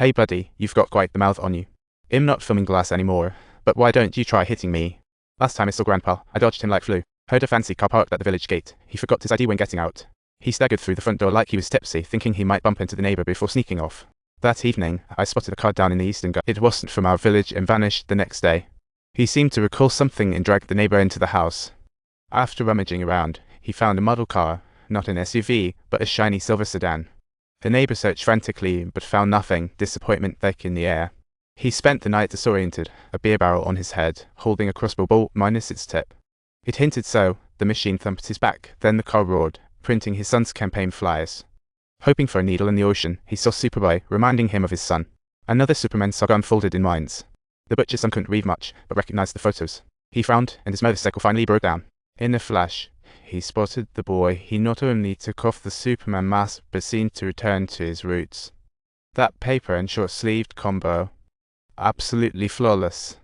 Hey buddy, you've got quite the mouth on you. I'm not filming glass anymore, but why don't you try hitting me? Last time I saw Grandpa, I dodged him like flu. Heard a fancy car parked at the village gate. He forgot his ID when getting out. He staggered through the front door like he was tipsy, thinking he might bump into the neighbor before sneaking off. That evening, I spotted a car down in the eastern gut. It wasn't from our village and vanished the next day. He seemed to recall something and dragged the neighbor into the house. After rummaging around, he found a model car, not an SUV, but a shiny silver sedan. The neighbor searched frantically, but found nothing, disappointment thick in the air. He spent the night disoriented, a beer barrel on his head, holding a crossbow bolt minus its tip. It hinted so, the machine thumped his back, then the car roared, printing his son's campaign flyers. Hoping for a needle in the ocean, he saw Superboy, reminding him of his son. Another Superman saga unfolded in minds. The butcher's son couldn't read much, but recognized the photos. He frowned, and his motorcycle finally broke down. In a flash, he spotted the boy. He not only took off the Superman mask, but seemed to return to his roots. That paper and short-sleeved combo. Absolutely flawless.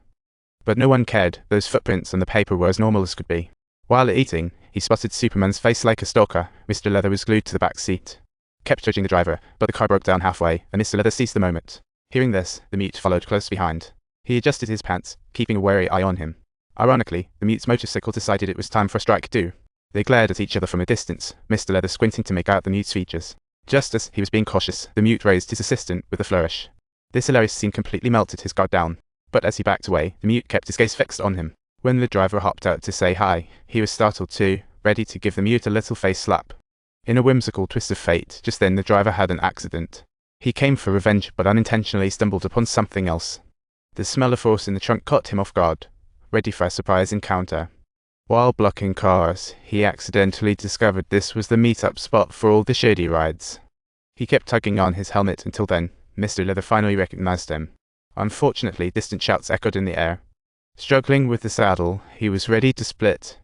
But no one cared. Those footprints on the paper were as normal as could be. While eating, he spotted Superman's face like a stalker. Mr. Leather was glued to the back seat. Kept judging the driver, but the car broke down halfway, and Mr. Leather seized the moment. Hearing this, the mute followed close behind. He adjusted his pants, keeping a wary eye on him. Ironically, the mute's motorcycle decided it was time for a strike too. They glared at each other from a distance, Mr. Leather squinting to make out the mute's features. Just as he was being cautious, the mute raised his assistant with a flourish. This hilarious scene completely melted his guard down, but as he backed away, the mute kept his gaze fixed on him. When the driver hopped out to say hi, he was startled too, ready to give the mute a little face slap. In a whimsical twist of fate, just then the driver had an accident. He came for revenge, but unintentionally stumbled upon something else. The smell of force in the trunk caught him off guard, ready for a surprise encounter. While blocking cars, he accidentally discovered this was the meet-up spot for all the shady rides. He kept tugging on his helmet until then, Mr. Leather finally recognized him. Unfortunately, distant shouts echoed in the air. Struggling with the saddle, he was ready to split.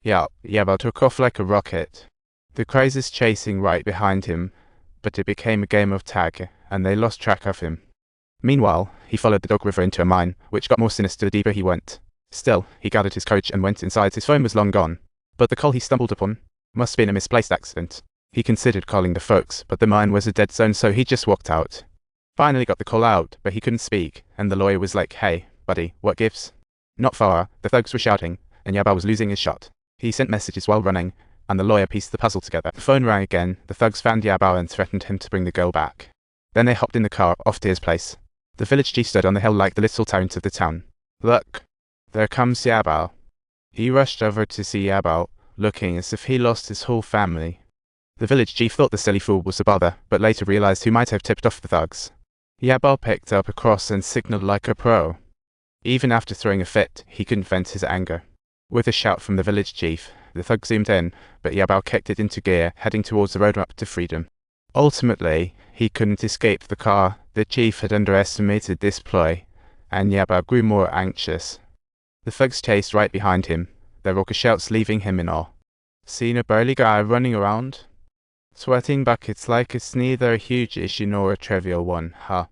Yabao took off like a rocket. The crazes chasing right behind him, but it became a game of tag, and they lost track of him. Meanwhile, he followed the Dog River into a mine, which got more sinister the deeper he went. Still, he gathered his courage and went inside. His phone was long gone, but the call he stumbled upon must have been a misplaced accident. He considered calling the folks, but the mine was a dead zone, so he just walked out. Finally got the call out, but he couldn't speak, and the lawyer was like, "Hey, buddy, what gives?" Not far, the thugs were shouting, and Yabao was losing his shot. He sent messages while running, and the lawyer pieced the puzzle together. The phone rang again, the thugs found Yabao and threatened him to bring the girl back. Then they hopped in the car, off to his place. The village chief stood on the hill like the little tyrant of the town. "Look, there comes Yabao." He rushed over to see Yabao, looking as if he lost his whole family. The village chief thought the silly fool was a bother, but later realized who might have tipped off the thugs. Yabao picked up a cross and signaled like a pro. Even after throwing a fit, he couldn't vent his anger. With a shout from the village chief, the thug zoomed in, but Yabao kicked it into gear, heading towards the roadmap to freedom. Ultimately, he couldn't escape the car. The chief had underestimated this ploy, and Yabao grew more anxious. The thugs chased right behind him, their raucous shouts leaving him in awe. "Seen a burly guy running around? Sweating buckets like it's neither a huge issue nor a trivial one, huh?"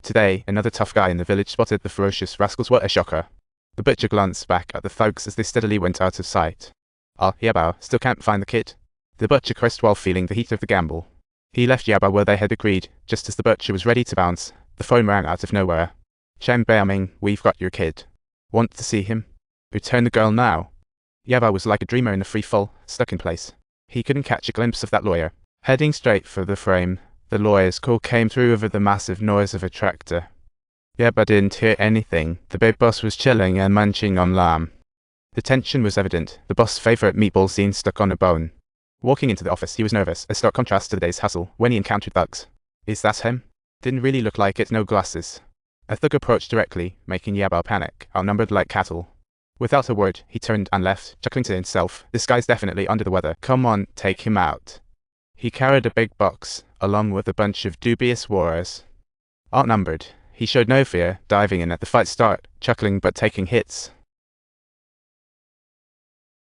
Today, another tough guy in the village spotted the ferocious rascals. What a shocker. The butcher glanced back at the thugs as they steadily went out of sight. Yabao, still can't find the kid?" The butcher cursed while feeling the heat of the gamble. He left Yabao where they had agreed. Just as the butcher was ready to bounce, the phone rang out of nowhere. "Chen Beiming, we've got your kid. Want to see him? Return the girl now." Yabao was like a dreamer in a free fall, stuck in place. He couldn't catch a glimpse of that lawyer. Heading straight for the frame, the lawyer's call came through over the massive noise of a tractor. Yabao didn't hear anything. The big boss was chilling and munching on lamb. The tension was evident. The boss's favorite meatball scene stuck on a bone. Walking into the office, he was nervous, a stark contrast to the day's hustle, when he encountered thugs. "Is that him?" Didn't really look like it, no glasses. A thug approached directly, making Yabao panic, outnumbered like cattle. Without a word, he turned and left, chuckling to himself. "This guy's definitely under the weather. Come on, take him out." He carried a big box, along with a bunch of dubious warriors. Outnumbered, he showed no fear, diving in at the fight start, chuckling but taking hits.